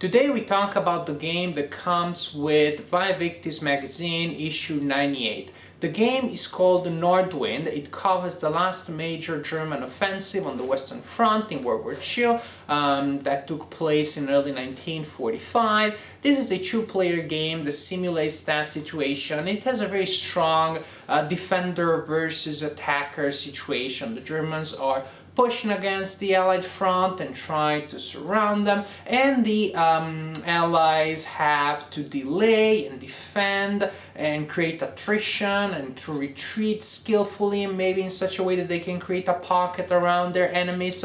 Today we talk about the game that comes with Victis magazine issue 98. The game is called Nordwind. It covers the last major German offensive on the Western Front in World War II that took place in early 1945. This is a two-player game that simulates that situation. It has a very strong defender versus attacker situation. The Germans are pushing against the Allied front and trying to surround them, and the Allies have to delay and defend and create attrition and to retreat skillfully and maybe in such a way that they can create a pocket around their enemies.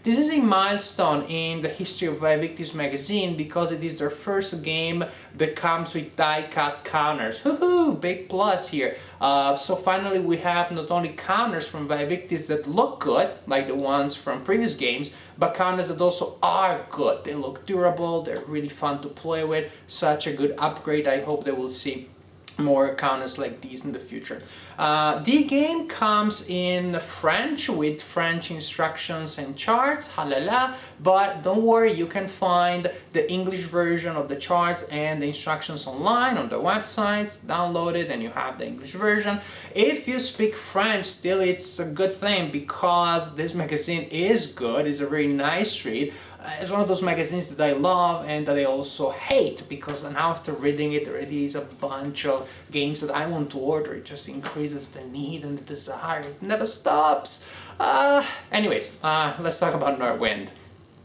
This is a milestone in the history of Victis magazine because it is their first game that comes with die-cut counters. Woohoo! Big plus here. So finally we have not only counters from Victis that look good, like the ones from previous games, but counters that also are good. They look durable, they're really fun to play with. Such a good upgrade. I hope that we'll see more counters like these in the future. The game comes in French with French instructions and charts, halala, but don't worry, you can find the English version of the charts and the instructions online on the websites. Download it and you have the English version. If you speak French, still it's a good thing because this magazine is good, it's a very nice read. It's one of those magazines that I love and that I also hate because now after reading it already is a bunch of games that I want to order. It just increases the need and the desire. It never stops. Anyways, let's talk about Nordwind.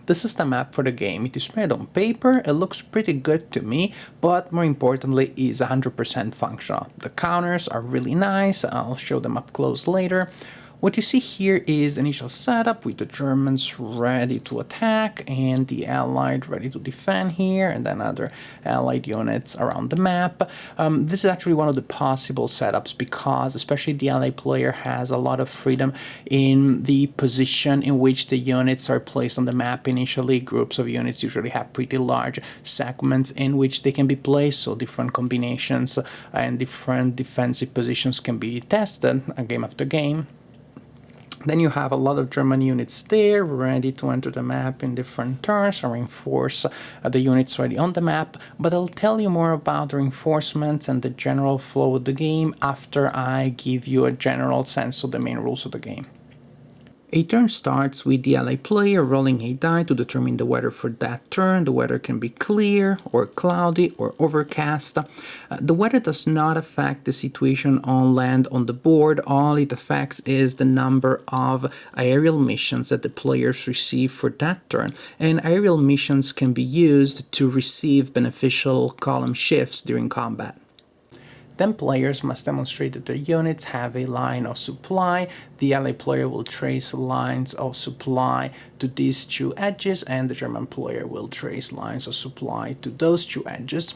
This is the map for the game. It is made on paper, it looks pretty good to me, but more importantly is 100% functional. The counters are really nice, I'll show them up close later. What you see here is initial setup with the Germans ready to attack and the Allied ready to defend here, and then other Allied units around the map. This is actually one of the possible setups because especially the Allied player has a lot of freedom in the position in which the units are placed on the map. Initially, groups of units usually have pretty large segments in which they can be placed, so different combinations and different defensive positions can be tested game after game. Then you have a lot of German units there, ready to enter the map in different turns or reinforce the units already on the map, but I'll tell you more about the reinforcements and the general flow of the game after I give you a general sense of the main rules of the game. A turn starts with the Allied player rolling a die to determine the weather for that turn. The weather can be clear or cloudy or overcast. The weather does not affect the situation on land on the board. All it affects is the number of aerial missions that the players receive for that turn. And aerial missions can be used to receive beneficial column shifts during combat. Then players must demonstrate that their units have a line of supply. The Allied player will trace lines of supply to these two edges, and the German player will trace lines of supply to those two edges.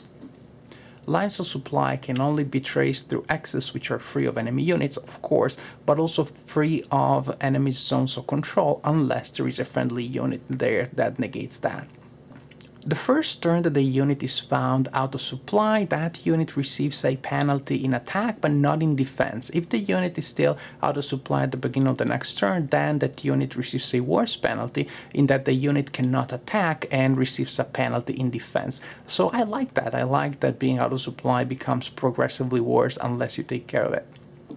Lines of supply can only be traced through axes which are free of enemy units, of course, but also free of enemy zones of control unless there is a friendly unit there that negates that. The first turn that the unit is found out of supply, that unit receives a penalty in attack but not in defense. If the unit is still out of supply at the beginning of the next turn, then that unit receives a worse penalty in that the unit cannot attack and receives a penalty in defense. So I like that. I like that being out of supply becomes progressively worse unless you take care of it.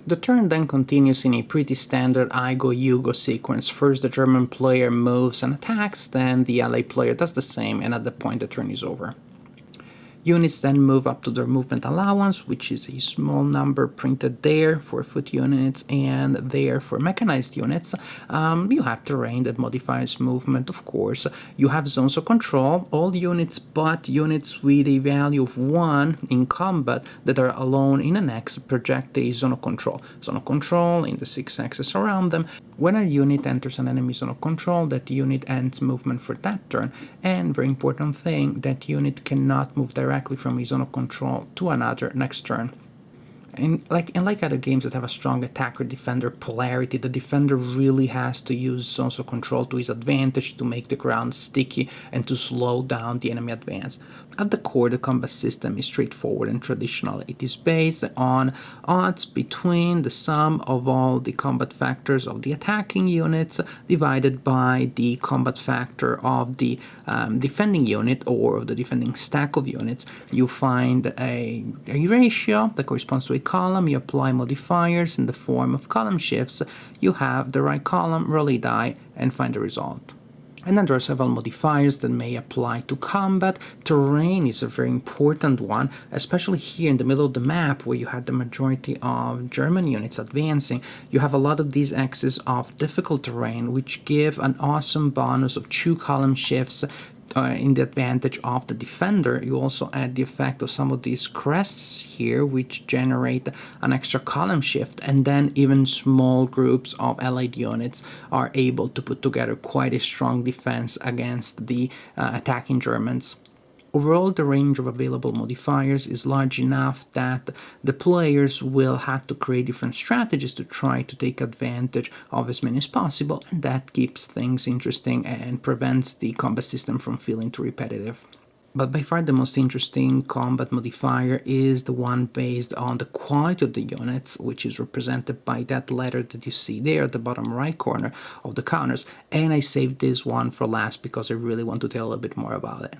The turn then continues in a pretty standard I go, you go sequence. First the German player moves and attacks, then the Allied player does the same, and at that point the turn is over. Units then move up to their movement allowance, which is a small number printed there for foot units and there for mechanized units. You have terrain that modifies movement, of course. You have zones of control. All units but units with a value of 1 in combat that are alone in an X project a zone of control. Zone of control in the 6 axes around them. When a unit enters an enemy zone of control, that unit ends movement for that turn. And very important thing, that unit cannot move directly from a zone of control to another next turn. And like other games that have a strong attacker-defender polarity, the defender really has to use zone control to his advantage to make the ground sticky and to slow down the enemy advance. At the core, the combat system is straightforward and traditional. It is based on odds between the sum of all the combat factors of the attacking units divided by the combat factor of the defending unit or the defending stack of units. You find a ratio that corresponds to a column. You apply modifiers in the form of column shifts. You have the right column, roll a die, and find the result. And then there are several modifiers that may apply to combat. Terrain is a very important one, especially here in the middle of the map where you have the majority of German units advancing. You have a lot of these axes of difficult terrain, which give an awesome bonus of 2 column shifts in the advantage of the defender. You also add the effect of some of these crests here, which generate an extra column shift, and then even small groups of allied units are able to put together quite a strong defense against the attacking Germans. Overall, the range of available modifiers is large enough that the players will have to create different strategies to try to take advantage of as many as possible, and that keeps things interesting and prevents the combat system from feeling too repetitive. But by far the most interesting combat modifier is the one based on the quality of the units, which is represented by that letter that you see there at the bottom right corner of the counters. And I saved this one for last because I really want to tell a little bit more about it.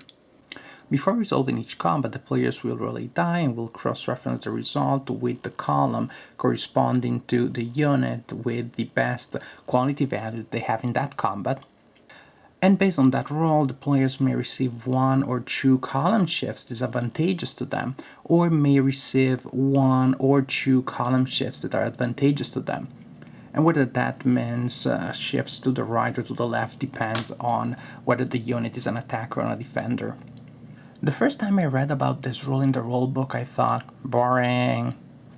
Before resolving each combat, the players will roll a die and will cross-reference the result with the column corresponding to the unit with the best quality value they have in that combat. And based on that roll, the players may receive 1 or 2 column shifts disadvantageous to them, or may receive 1 or 2 column shifts that are advantageous to them. And whether that means shifts to the right or to the left depends on whether the unit is an attacker or a defender. The first time I read about this rule in the rulebook, I thought, boring,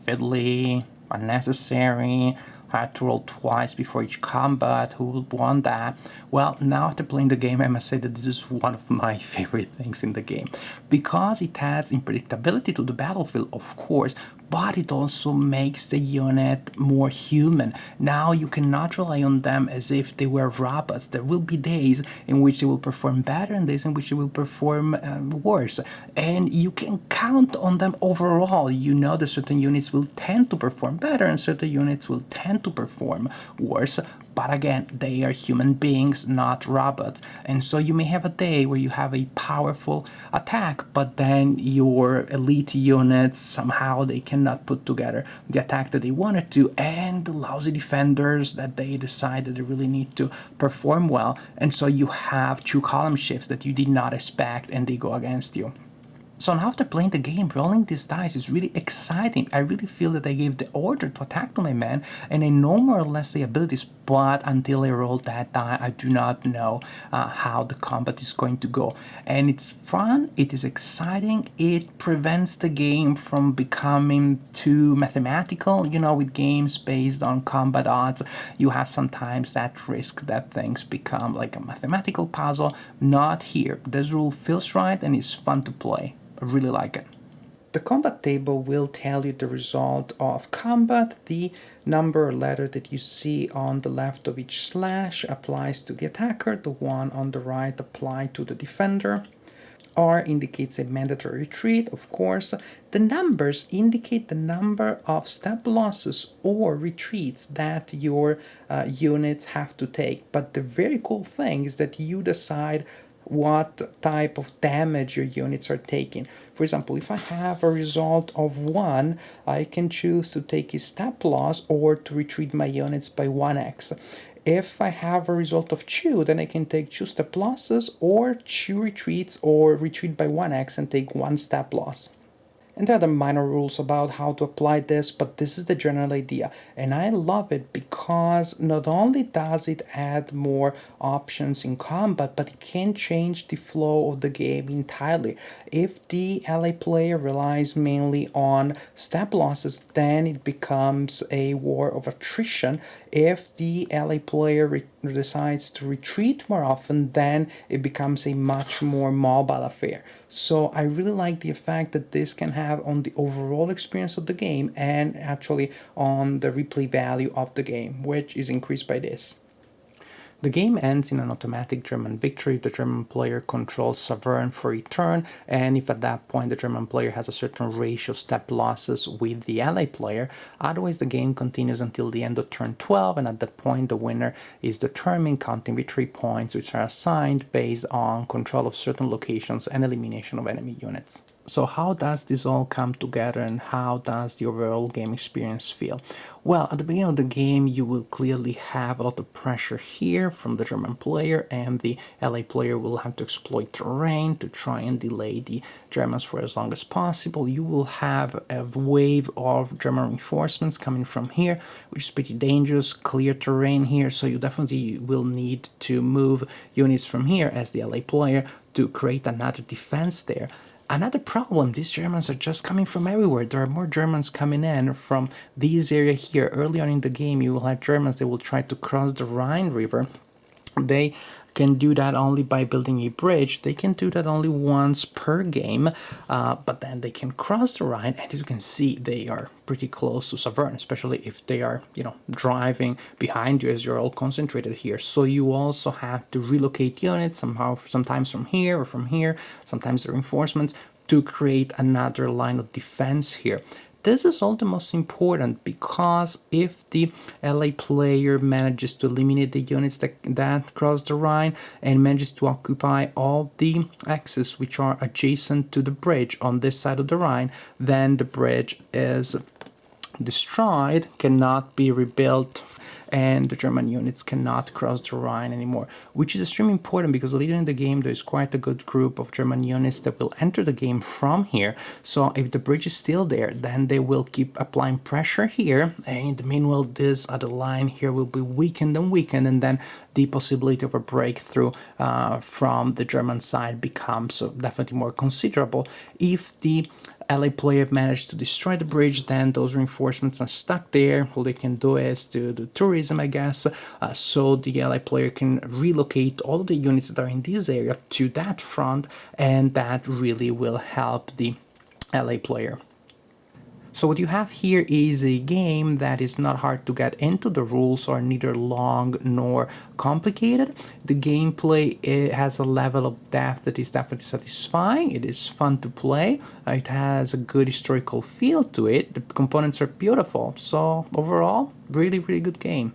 fiddly, unnecessary. I had to roll twice before each combat. Who would want that? Well, now after playing the game, I must say that this is one of my favorite things in the game, because it adds unpredictability to the battlefield, of course, but it also makes the unit more human. Now you cannot rely on them as if they were robots. There will be days in which they will perform better and days in which they will perform worse. And you can count on them overall. You know that certain units will tend to perform better and certain units will tend to perform worse. But again, they are human beings, not robots. And so you may have a day where you have a powerful attack, but then your elite units, somehow they cannot put together the attack that they wanted to, and the lousy defenders that they decide that they really need to perform well. And so you have 2 column shifts that you did not expect, and they go against you. So now after playing the game, rolling these dice is really exciting. I really feel that I gave the order to attack to my man, and I know more or less the abilities, but until I roll that die, I do not know how the combat is going to go. And it's fun, it is exciting, it prevents the game from becoming too mathematical. You know, with games based on combat odds, you have sometimes that risk that things become like a mathematical puzzle. Not here. This rule feels right and is fun to play. I really like it. The combat table will tell you the result of combat. The number or letter that you see on the left of each slash applies to the attacker. The one on the right applies to the defender. R indicates a mandatory retreat, of course. The numbers indicate the number of step losses or retreats that your units have to take. But the very cool thing is that you decide what type of damage your units are taking. For example, if I have a result of 1, I can choose to take a step loss or to retreat my units by 1x. If I have a result of 2, then I can take 2 step losses or 2 retreats or retreat by 1x and take 1 step loss. And there are the minor rules about how to apply this, but this is the general idea. And I love it because not only does it add more options in combat, but it can change the flow of the game entirely. If the ally player relies mainly on step losses, then it becomes a war of attrition. If the ally player decides to retreat more often, then it becomes a much more mobile affair. So I really like the effect that this can have on the overall experience of the game and actually on the replay value of the game, which is increased by this. The game ends in an automatic German victory if the German player controls sovereign for a turn, and if at that point the German player has a certain ratio of step losses with the ally player. Otherwise, the game continues until the end of turn 12, and at that point the winner is determined, counting victory points which are assigned based on control of certain locations and elimination of enemy units. So how does this all come together, and how does the overall game experience feel? Well, at the beginning of the game, you will clearly have a lot of pressure here from the German player, and the LA player will have to exploit terrain to try and delay the Germans for as long as possible. You will have a wave of German reinforcements coming from here, which is pretty dangerous, clear terrain here, so you definitely will need to move units from here as the LA player to create another defense there. Another problem, these Germans are just coming from everywhere. There are more Germans coming in from this area here. Early on in the game, you will have Germans that will try to cross the Rhine River. They can do that only by building a bridge. They can do that only once per game, but then they can cross the Rhine, and as you can see, they are pretty close to Saverne, especially if they are, driving behind you as you're all concentrated here. So you also have to relocate units somehow, sometimes from here or from here, sometimes the reinforcements, to create another line of defense here. This is all the most important because if the LA player manages to eliminate the units that cross the Rhine and manages to occupy all the axes which are adjacent to the bridge on this side of the Rhine, then the bridge is destroyed, cannot be rebuilt, and the German units cannot cross the Rhine anymore, which is extremely important because later in the game there is quite a good group of German units that will enter the game from here. So if the bridge is still there, then they will keep applying pressure here, and in the meanwhile this other line here will be weakened, and then the possibility of a breakthrough from the German side becomes definitely more considerable. If the LA player managed to destroy the bridge, then those reinforcements are stuck there. All they can do is to do tourism, I guess, so the LA player can relocate all of the units that are in this area to that front, and that really will help the LA player. So what you have here is a game that is not hard to get into. The rules are neither long nor complicated. The gameplay, it has a level of depth that is definitely satisfying. It is fun to play. It has a good historical feel to it. The components are beautiful. So overall, really, really good game.